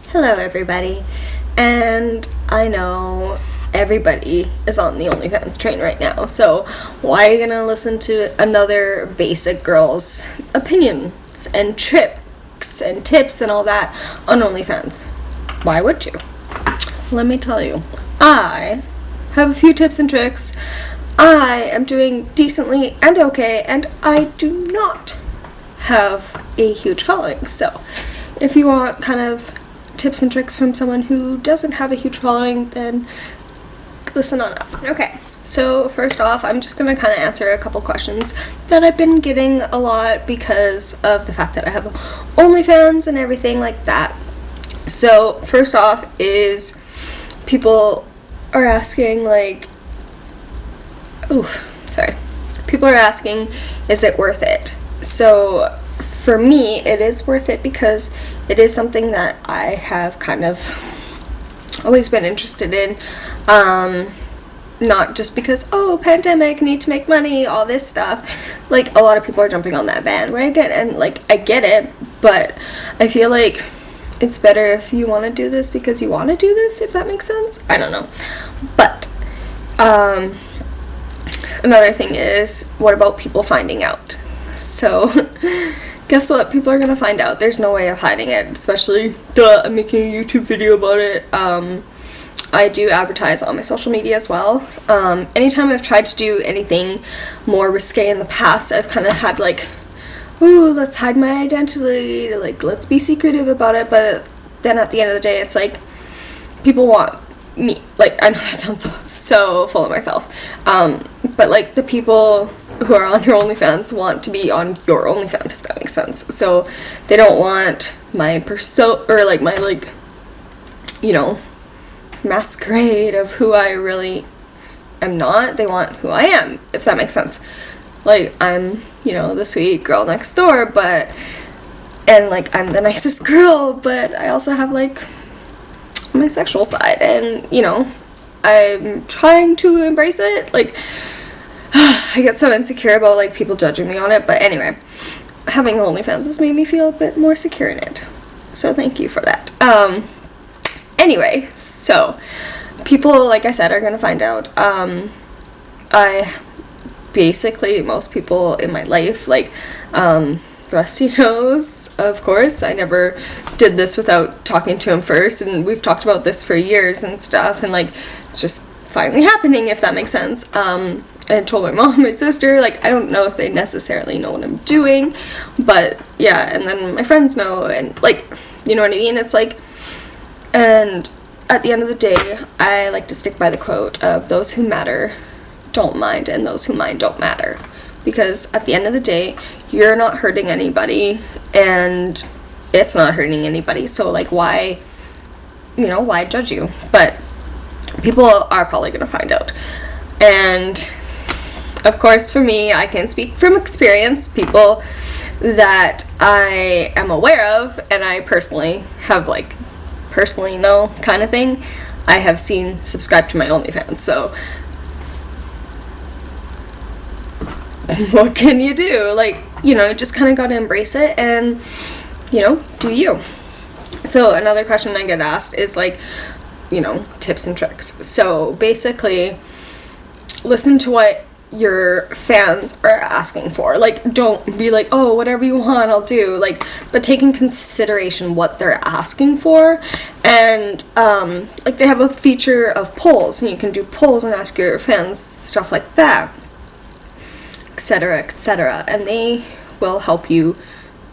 Hello everybody, and I know everybody is on the Onlyfans train right now, so why are you gonna listen to another basic girl's opinions and tricks and tips and all that on Onlyfans? Why would you? Let me tell you, I have a few tips and tricks. I am doing decently and okay, and I do not have a huge following, so if you want kind of tips and tricks from someone who doesn't have a huge following, then listen on up. Okay, so first off, I'm just gonna kind of answer a couple questions that I've been getting a lot because of the fact that I have OnlyFans and everything like that. So first off is people are asking people are asking, is it worth it? So for me, it is worth it because it is something that I have kind of always been interested in. Not just because, pandemic, need to make money, all this stuff. Like, a lot of people are jumping on that bandwagon, and, I get it, but I feel like it's better if you want to do this because you want to do this, if that makes sense. I don't know. But, another thing is, what about people finding out? So, guess what? People are gonna find out. There's no way of hiding it, especially I'm making a YouTube video about it. I do advertise on my social media as well. Anytime I've tried to do anything more risque in the past, I've kind of had let's hide my identity, let's be secretive about it, but then at the end of the day, it's people want me. I know that sounds so full of myself, but the people who are on your OnlyFans want to be on your OnlyFans, if that makes sense. So they don't want my persona or my masquerade of who I really am not. They want who I am, if that makes sense. I'm the sweet girl next door, and I'm the nicest girl, but I also have my sexual side, and I'm trying to embrace it. I get so insecure about people judging me on it, but anyway, having OnlyFans has made me feel a bit more secure in it, so thank you for that. Anyway, so people, like I said, are gonna find out. Most people in my life, Rusty knows, of course. I never did this without talking to him first, and we've talked about this for years and stuff, and it's just finally happening, if that makes sense. I told my mom, my sister, I don't know if they necessarily know what I'm doing, but yeah, and then my friends know, and you know what I mean? It's and at the end of the day, I like to stick by the quote of those who matter don't mind, and those who mind don't matter. Because at the end of the day, you're not hurting anybody, and it's not hurting anybody, so why judge you? But people are probably gonna find out. And of course, for me, I can speak from experience. People that I am aware of, and I personally have personally know kind of thing, I have seen subscribe to my OnlyFans. So what can you do? Just kind of gotta embrace it and do you. So another question I get asked is tips and tricks. So basically, listen to what your fans are asking for. Don't be whatever you want, I'll do. But take in consideration what they're asking for. And they have a feature of polls, and you can do polls and ask your fans stuff like that, etc., etc. And they will help you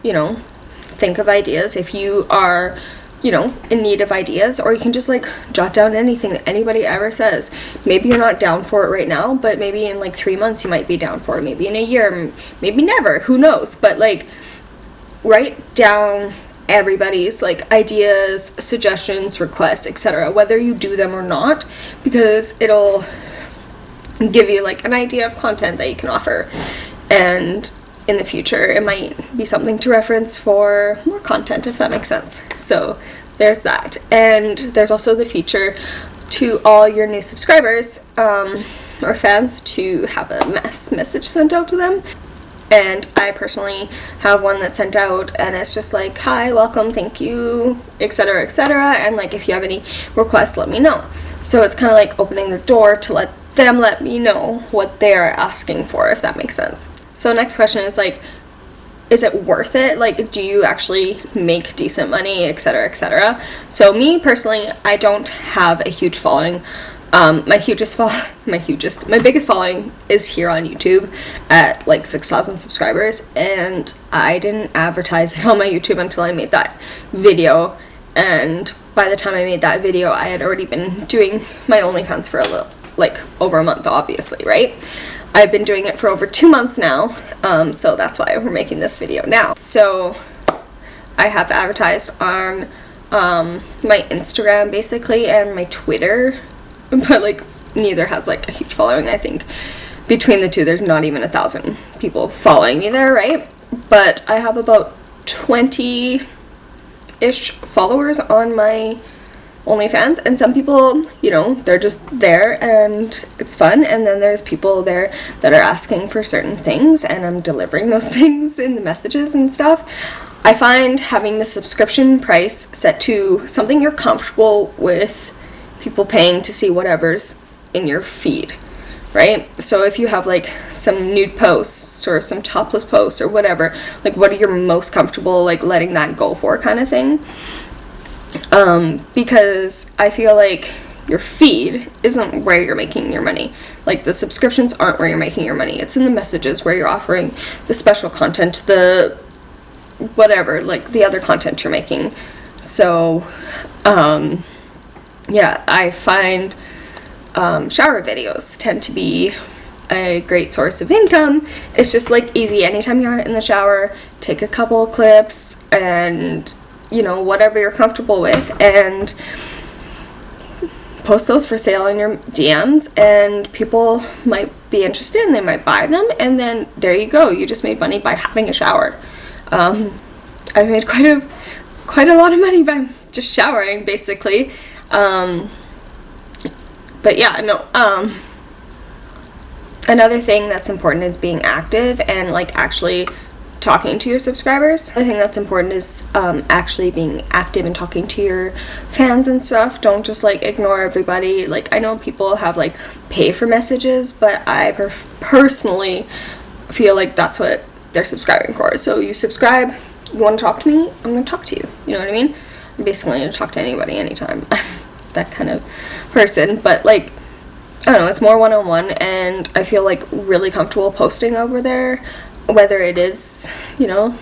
think of ideas if you are in need of ideas, or you can just jot down anything that anybody ever says. Maybe you're not down for it right now, but maybe in 3 months you might be down for it, maybe in a year, maybe never, who knows. But write down everybody's ideas, suggestions, requests, etc., whether you do them or not, because it'll give you an idea of content that you can offer, and in the future it might be something to reference for more content, if that makes sense. So there's that. And there's also the feature to all your new subscribers or fans to have a mass message sent out to them. And I personally have one that's sent out, and it's just like, hi, welcome, thank you, etc., etc., and like if you have any requests, let me know. So it's kind of like opening the door to let them let me know what they're asking for, if that makes sense. So next question is like, is it worth it? Like, do you actually make decent money, etc., etc.? So me personally, I don't have a huge following. My biggest following is here on YouTube at like 6,000 subscribers, and I didn't advertise it on my YouTube until I made that video. And by the time I made that video, I had already been doing my OnlyFans for over a month, obviously, right? I've been doing it for over 2 months now, so that's why we're making this video now. So I have advertised on my Instagram basically and my Twitter, but like neither has like a huge following. I think between the two there's not even 1,000 people following me there, right? But I have about 20-ish followers on my OnlyFans, and some people, you know, they're just there and it's fun, and then there's people there that are asking for certain things, and I'm delivering those things in the messages and stuff. I find having the subscription price set to something you're comfortable with people paying to see whatever's in your feed, right? So if you have like some nude posts or some topless posts or whatever, like what are you most comfortable like letting that go for, kind of thing. Because I feel like your feed isn't where you're making your money. Like the subscriptions aren't where you're making your money. It's in the messages where you're offering the special content, the whatever, like the other content you're making. So, yeah, I find shower videos tend to be a great source of income. It's just like easy. Anytime you're in the shower, take a couple of clips and, you know, whatever you're comfortable with, and post those for sale in your DMs, and people might be interested and they might buy them, and then there you go. You just made money by having a shower. I made quite a lot of money by just showering, basically. But yeah, no. Another thing that's important is being active and like actually talking to your subscribers. I think that's important is actually being active and talking to your fans and stuff. Don't just like ignore everybody. Like I know people have like pay for messages, but I personally feel like that's what they're subscribing for. So you subscribe, you want to talk to me, I'm going to talk to you. You know what I mean? I'm basically going to talk to anybody anytime. I'm that kind of person, but like I don't know, it's more one-on-one, and I feel like really comfortable posting over there, whether it is, you know,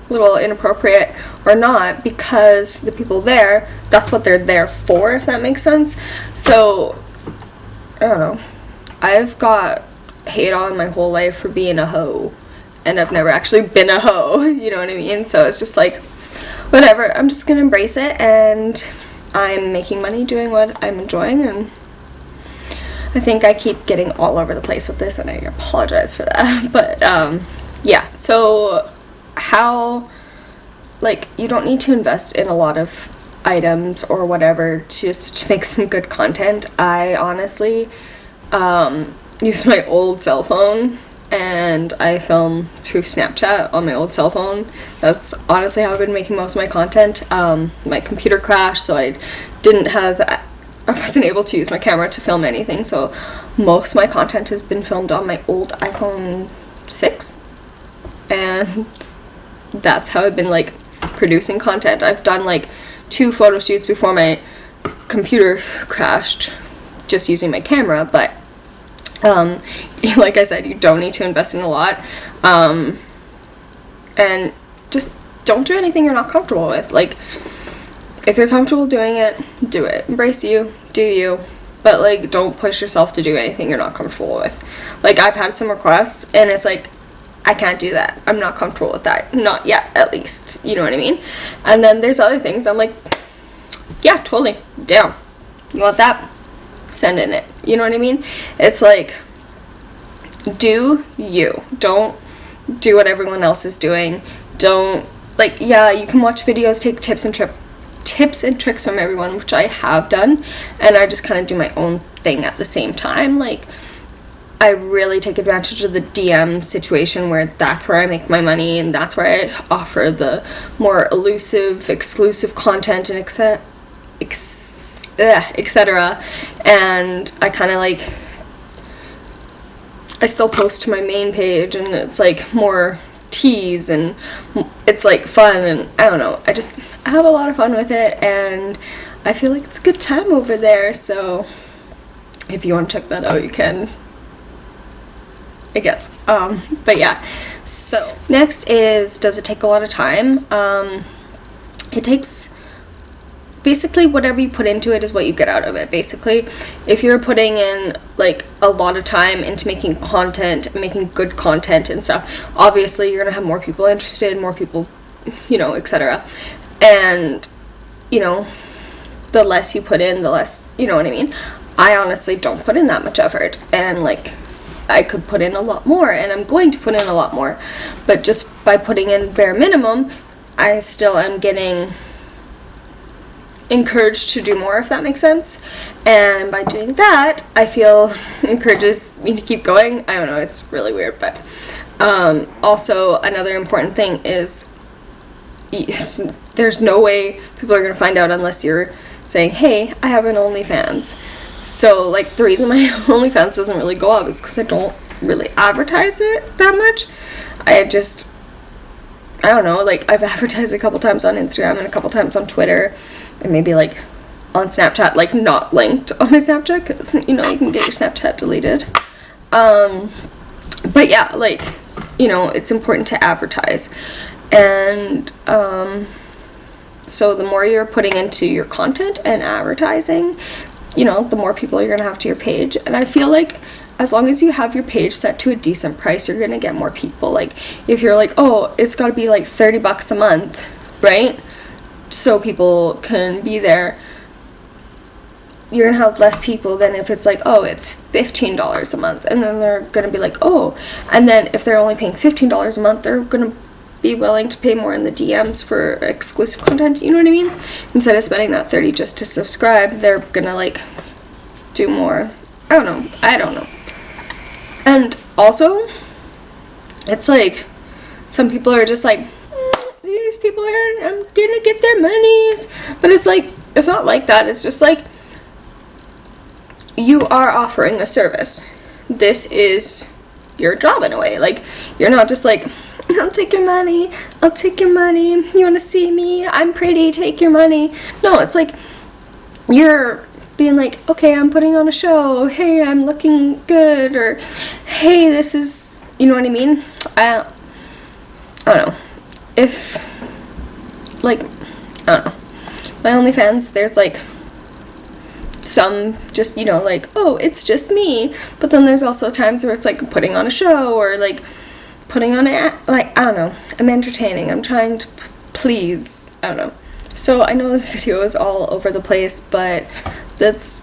a little inappropriate or not, because the people there, that's what they're there for, if that makes sense. So, I don't know. I've got hate on my whole life for being a hoe, and I've never actually been a hoe, you know what I mean? So it's just like, whatever, I'm just gonna embrace it, and I'm making money doing what I'm enjoying, and I think I keep getting all over the place with this, and I apologize for that. But, yeah, so how, like, you don't need to invest in a lot of items or whatever just to make some good content. I honestly use my old cell phone, and I film through Snapchat on my old cell phone. That's honestly how I've been making most of my content. My computer crashed, so I wasn't able to use my camera to film anything, so most of my content has been filmed on my old iPhone 6, and that's how I've been like producing content. I've done like 2 photo shoots before my computer crashed just using my camera, but like I said, you don't need to invest in a lot, and just don't do anything you're not comfortable with. Like, if you're comfortable doing it, do it. Embrace you, do you, but like don't push yourself to do anything you're not comfortable with. Like, I've had some requests and it's like, I can't do that. I'm not comfortable with that. Not yet, at least. You know what I mean? And then there's other things I'm like, yeah, totally, down. You want that? Send in it. You know what I mean? It's like, do you. Don't do what everyone else is doing. Don't, like, yeah, you can watch videos, take tips and tricks from everyone, which I have done, and I just kind of do my own thing at the same time. Like, I really take advantage of the DM situation where that's where I make my money and that's where I offer the more elusive, exclusive content and etc. And I kind of like, I still post to my main page and it's like more teas and it's like fun, and I don't know, I have a lot of fun with it and I feel like it's a good time over there. So if you want to check that out, you can, I guess. But yeah, so next is, does it take a lot of time? It takes, basically whatever you put into it is what you get out of it. Basically, if you're putting in like a lot of time into making content, making good content and stuff, obviously you're gonna have more people interested, more people, you know, etc. And, you know, the less you put in, the less, you know what I mean? I honestly don't put in that much effort, and like I could put in a lot more, and I'm going to put in a lot more, but just by putting in bare minimum, I still am getting encouraged to do more, if that makes sense. And by doing that, I feel encourages me to keep going. I don't know, it's really weird. But also another important thing is there's no way people are going to find out unless you're saying, hey, I have an OnlyFans. So like the reason my OnlyFans doesn't really go up is because I don't really advertise it that much. I don't know, like I've advertised a couple times on Instagram and a couple times on Twitter, and maybe like on Snapchat, like not linked on my Snapchat, because, you know, you can get your Snapchat deleted. But yeah, like, you know, it's important to advertise. And so the more you're putting into your content and advertising, you know, the more people you're gonna have to your page. And I feel like as long as you have your page set to a decent price, you're gonna get more people. Like if you're like, oh, it's gotta be like $30 a month, right? So people can be there, you're gonna have less people than if it's like, oh, it's $15 a month, and then they're gonna be like, oh, and then if they're only paying $15 a month, they're gonna be willing to pay more in the DMs for exclusive content, you know what I mean? Instead of spending that $30 just to subscribe, they're gonna like do more. I don't know. And also, it's like some people are just like, these people are, I'm gonna get their monies, but it's like, it's not like that. It's just like, you are offering a service. This is your job in a way. Like, you're not just like, I'll take your money, you want to see me, I'm pretty, take your money. No, it's like, you're being like, okay, I'm putting on a show, hey, I'm looking good, or hey, this is, you know what I mean? I don't know. If, like, I don't know, my OnlyFans, there's like some just, you know, like, oh, it's just me, but then there's also times where it's like putting on a show, or like putting on a, like, I don't know, I'm entertaining, I'm trying to please, I don't know. So I know this video is all over the place, but it's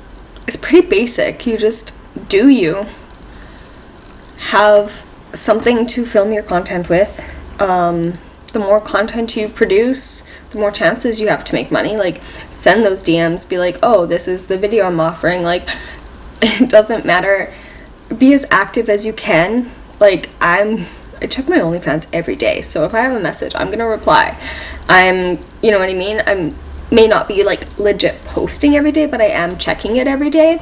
pretty basic. You just do you. Have something to film your content with. The more content you produce, the more chances you have to make money. Like, send those DMs, be like, oh, this is the video I'm offering. Like, it doesn't matter. Be as active as you can. Like, I check my OnlyFans every day, so if I have a message, I'm gonna reply. You know what I mean? I may not be like legit posting every day, but I am checking it every day.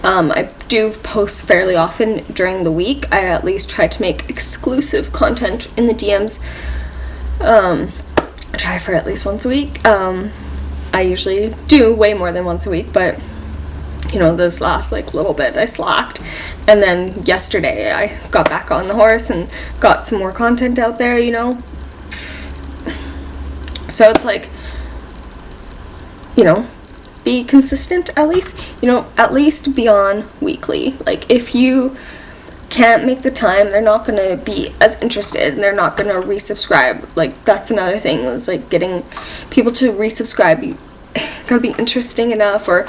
I do post fairly often during the week. I at least try to make exclusive content in the DMs. I try for at least once a week. I usually do way more than once a week, but you know, this last like little bit I slacked, and then yesterday I got back on the horse and got some more content out there, you know. So it's like, you know, be consistent at least, you know, at least be on weekly. Like, if you can't make the time, they're not gonna be as interested and they're not gonna resubscribe. Like, that's another thing, is like getting people to resubscribe. You gotta be interesting enough or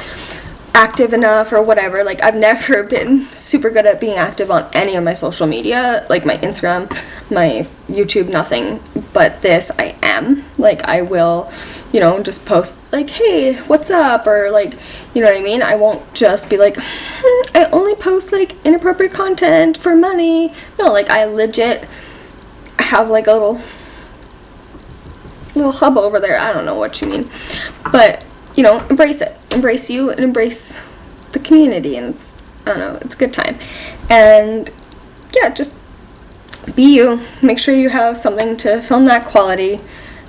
active enough or whatever. Like, I've never been super good at being active on any of my social media, like my Instagram, my YouTube, nothing. But this, I am. Like, I will, you know, just post like, hey, what's up, or like, you know what I mean? I won't just be like, I only post like inappropriate content for money. No, like I legit have like a little hub over there. I don't know what you mean, but you know, embrace it, embrace you, and embrace the community, and it's, I don't know, it's a good time. And yeah, just be you. Make sure you have something to film that quality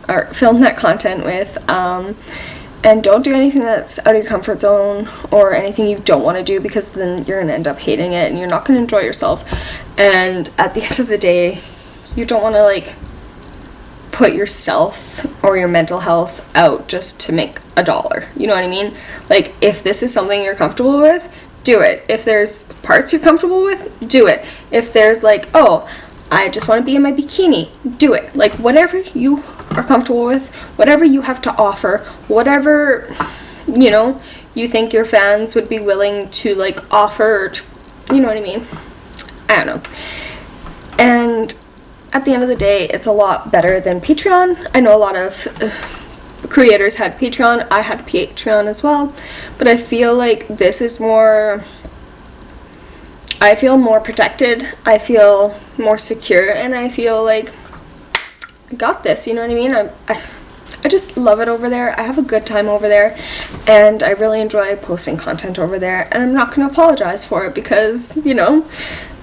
or film that content with, and don't do anything that's out of your comfort zone or anything you don't want to do, because then you're going to end up hating it and you're not going to enjoy yourself. And at the end of the day, you don't want to like put yourself or your mental health out just to make $1. You know what I mean? Like, if this is something you're comfortable with, do it. If there's parts you're comfortable with, do it. If there's like, oh, I just want to be in my bikini, do it. Like, whatever you are comfortable with, whatever you have to offer, whatever, you know, you think your fans would be willing to like offer, you know what I mean? I don't know. And at the end of the day, it's a lot better than Patreon. I know a lot of creators had Patreon. I had Patreon as well, but I feel like this is more, I feel more protected, I feel more secure, and I feel like I got this, you know what I mean? I just love it over there. I have a good time over there, and I really enjoy posting content over there, and I'm not going to apologize for it, because, you know,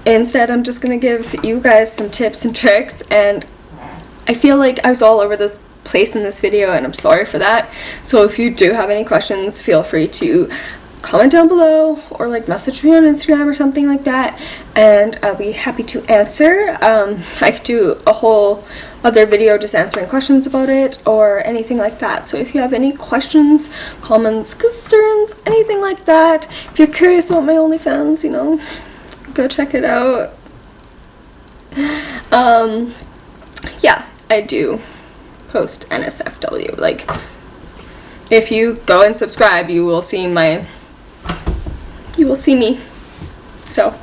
instead I'm just going to give you guys some tips and tricks. And I feel like I was all over this place in this video, and I'm sorry for that. So if you do have any questions, feel free to comment down below or like message me on Instagram or something like that, and I'll be happy to answer. I could do a whole other video just answering questions about it or anything like that. So if you have any questions, comments, concerns, anything like that, if you're curious about my OnlyFans, you know, go check it out. Yeah, I do post NSFW. Like, if you go and subscribe, you will see me. So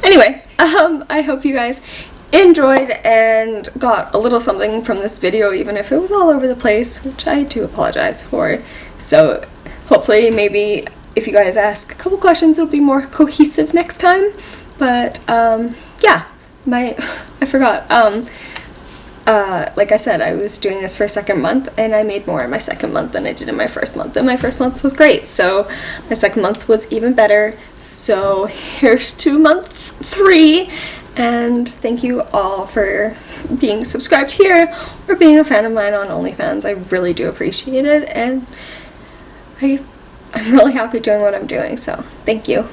anyway, I hope you guys enjoyed and got a little something from this video, even if it was all over the place, which I do apologize for. So hopefully, maybe if you guys ask a couple questions, it'll be more cohesive next time. But yeah, I forgot, like I said, I was doing this for a second month, and I made more in my second month than I did in my first month, and my first month was great, so my second month was even better. So here's to month 3, and thank you all for being subscribed here or being a fan of mine on OnlyFans. I really do appreciate it, and I'm really happy doing what I'm doing, so thank you.